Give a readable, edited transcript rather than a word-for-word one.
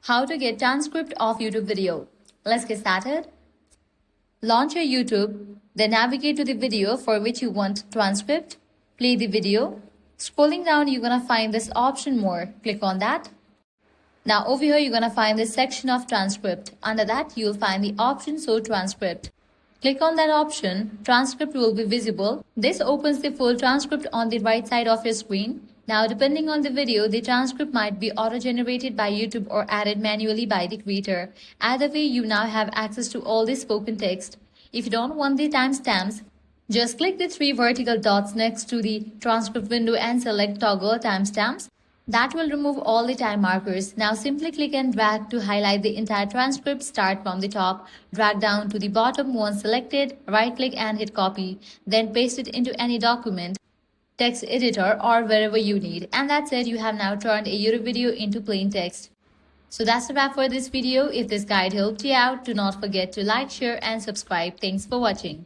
How to get transcript of YouTube video. Let's get started. Launch your YouTube, then navigate to the video for which you want transcript. Play the video. Scrolling down, you're gonna find this option more. Click on that. Now over here, you're gonna find this section of transcript. Under that, you'll find the option show transcript. Click on that option. Transcript will be visible. This opens the full transcript on the right side of your screen. Now, depending on the video, the transcript might be auto-generated by YouTube or added manually by the creator. Either way, you now have access to all the spoken text. If you don't want the timestamps, just click the three vertical dots next to the transcript window and select toggle timestamps. That will remove all the time markers. Now simply click and drag to highlight the entire transcript. Start from the top, drag down to the bottom. Once selected, right click and hit copy. Then paste it into any document, text editor, or wherever you need. And that's it, you have now turned a YouTube video into plain text. So that's a wrap for this video. If this guide helped you out, do not forget to like, share and subscribe. Thanks for watching.